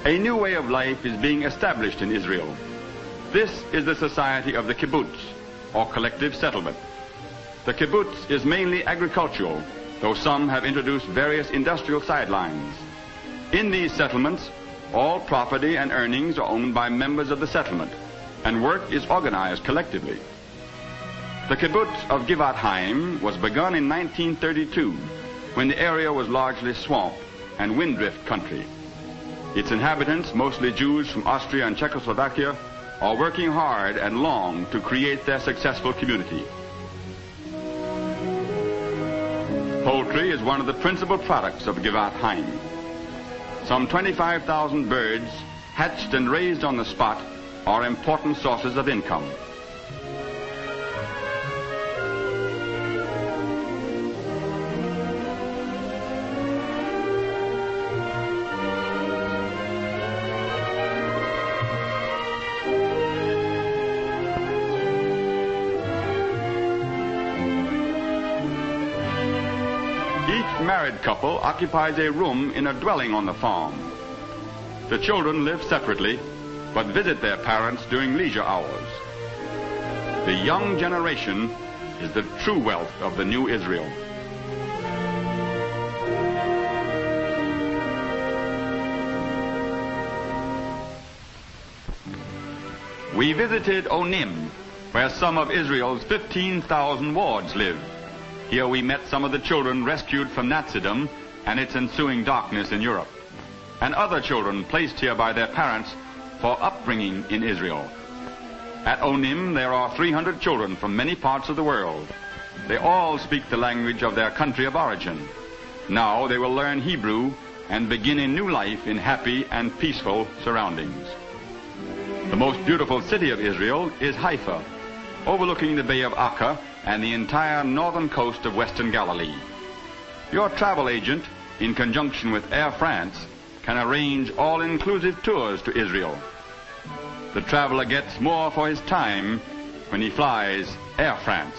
A new way of life is being established in Israel. This is the society of the kibbutz, or collective settlement. The kibbutz is mainly agricultural, though some have introduced various industrial sidelines. In these settlements, all property and earnings are owned by members of the settlement, and work is organized collectively. The kibbutz of Givat Haim was begun in 1932, when the area was largely swamp and windrift country. Its inhabitants, mostly Jews from Austria and Czechoslovakia, are working hard and long to create their successful community. Poultry is one of the principal products of Givat Haim. Some 25,000 birds, hatched and raised on the spot, are important sources of income. Each married couple occupies a room in a dwelling on the farm. The children live separately, but visit their parents during leisure hours. The young generation is the true wealth of the new Israel. We visited Onim, where some of Israel's 15,000 wards live. Here we met some of the children rescued from Nazism and its ensuing darkness in Europe, and other children placed here by their parents for upbringing in Israel. At Onim, there are 300 children from many parts of the world. They all speak the language of their country of origin. Now they will learn Hebrew and begin a new life in happy and peaceful surroundings. The most beautiful city of Israel is Haifa, overlooking the Bay of Akka and the entire northern coast of Western Galilee. Your travel agent, in conjunction with Air France, can arrange all-inclusive tours to Israel. The traveler gets more for his time when he flies Air France.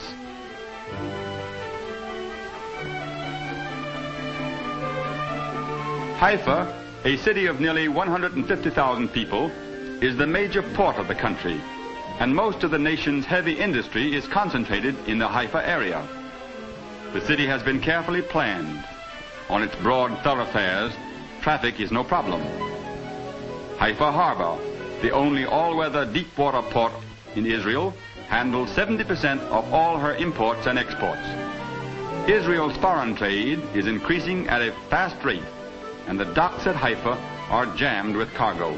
Haifa, a city of nearly 150,000 people, is the major port of the country, and most of the nation's heavy industry is concentrated in the Haifa area. The city has been carefully planned. On its broad thoroughfares, traffic is no problem. Haifa Harbor, the only all-weather deep-water port in Israel, handles 70% of all her imports and exports. Israel's foreign trade is increasing at a fast rate, and the docks at Haifa are jammed with cargo.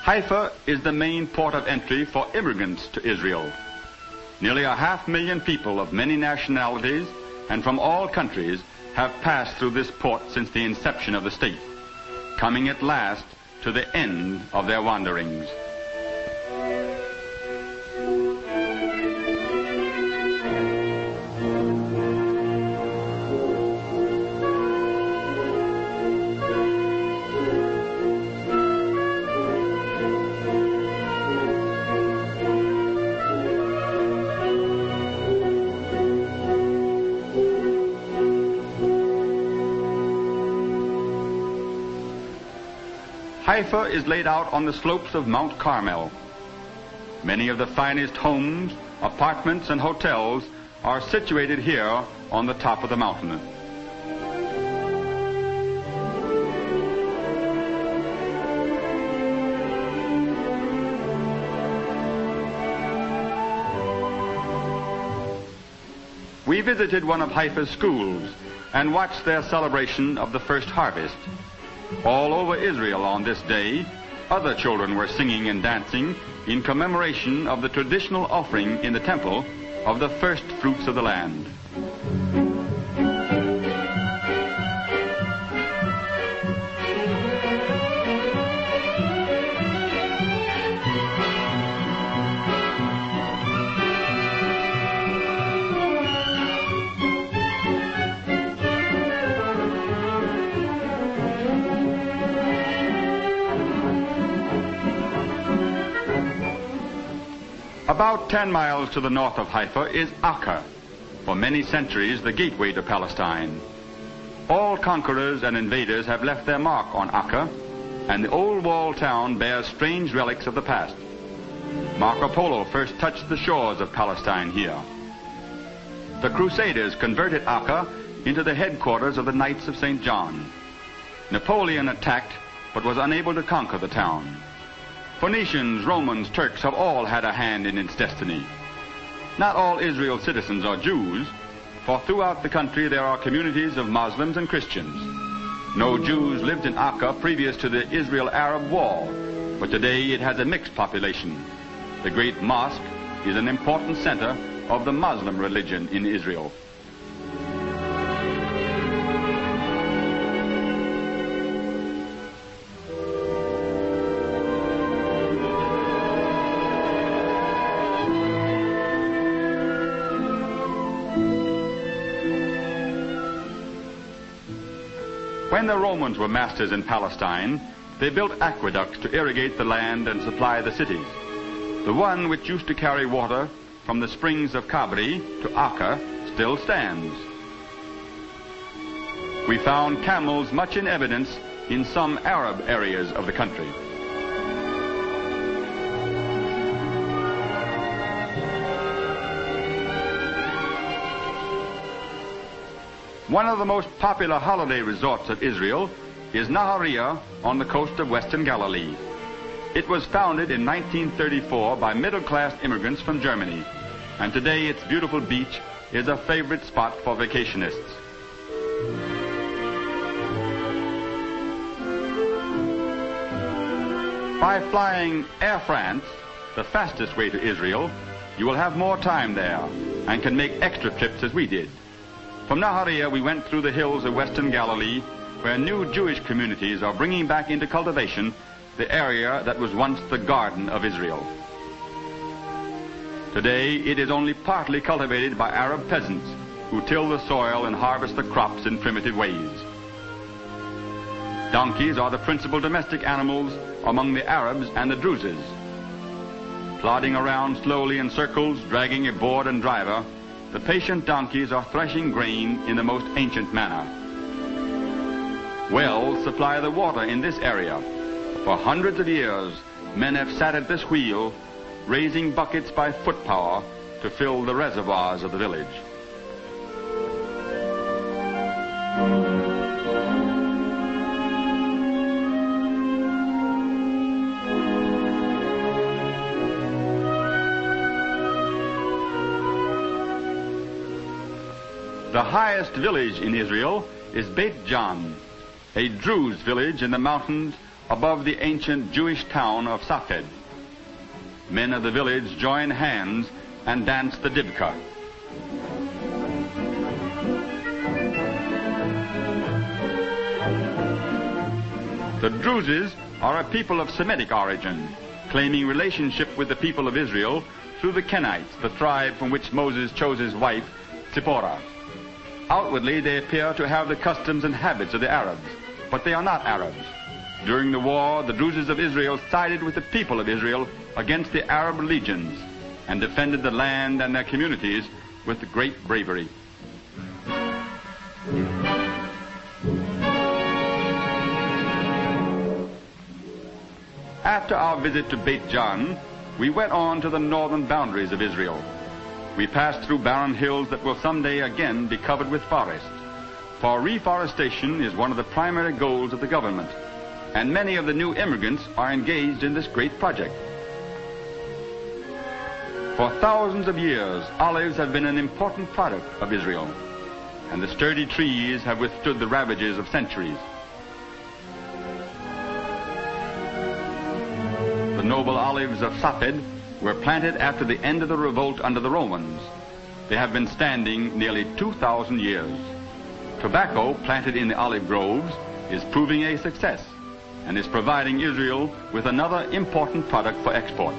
Haifa is the main port of entry for immigrants to Israel. Nearly 500,000 people of many nationalities and from all countries have passed through this port since the inception of the state, coming at last to the end of their wanderings. Haifa is laid out on the slopes of Mount Carmel. Many of the finest homes, apartments, and hotels are situated here on the top of the mountain. We visited one of Haifa's schools and watched their celebration of the first harvest. All over Israel on this day, other children were singing and dancing in commemoration of the traditional offering in the temple of the first fruits of the land. About 10 miles to the north of Haifa is Acca, for many centuries the gateway to Palestine. All conquerors and invaders have left their mark on Acca, and the old walled town bears strange relics of the past. Marco Polo first touched the shores of Palestine here. The Crusaders converted Acca into the headquarters of the Knights of St. John. Napoleon attacked, but was unable to conquer the town. Phoenicians, Romans, Turks have all had a hand in its destiny. Not all Israel citizens are Jews, for throughout the country there are communities of Muslims and Christians. No Jews lived in Acca previous to the Israel-Arab War, but today it has a mixed population. The great mosque is an important center of the Muslim religion in Israel. When the Romans were masters in Palestine, they built aqueducts to irrigate the land and supply the cities. The one which used to carry water from the springs of Kabri to Acca still stands. We found camels much in evidence in some Arab areas of the country. One of the most popular holiday resorts of Israel is Nahariya on the coast of western Galilee. It was founded in 1934 by middle-class immigrants from Germany, and today its beautiful beach is a favorite spot for vacationists. By flying Air France, the fastest way to Israel, you will have more time there and can make extra trips as we did. From Nahariya, we went through the hills of western Galilee, where new Jewish communities are bringing back into cultivation the area that was once the Garden of Israel. Today, it is only partly cultivated by Arab peasants who till the soil and harvest the crops in primitive ways. Donkeys are the principal domestic animals among the Arabs and the Druzes. Plodding around slowly in circles, dragging a board and driver, the patient donkeys are threshing grain in the most ancient manner. Wells supply the water in this area. For hundreds of years, men have sat at this wheel, raising buckets by foot power to fill the reservoirs of the village. The highest village in Israel is Beit Jan, a Druze village in the mountains above the ancient Jewish town of Safed. Men of the village join hands and dance the Dibka. The Druzes are a people of Semitic origin, claiming relationship with the people of Israel through the Kenites, the tribe from which Moses chose his wife, Zipporah. Outwardly, they appear to have the customs and habits of the Arabs, but they are not Arabs. During the war, the Druzes of Israel sided with the people of Israel against the Arab legions and defended the land and their communities with great bravery. After our visit to Beit Jan, we went on to the northern boundaries of Israel. We passed through barren hills that will someday again be covered with forest. For reforestation is one of the primary goals of the government, and many of the new immigrants are engaged in this great project. For thousands of years, olives have been an important product of Israel, and the sturdy trees have withstood the ravages of centuries. The noble olives of Safed were planted after the end of the revolt under the Romans. They have been standing nearly 2,000 years. Tobacco planted in the olive groves is proving a success and is providing Israel with another important product for export.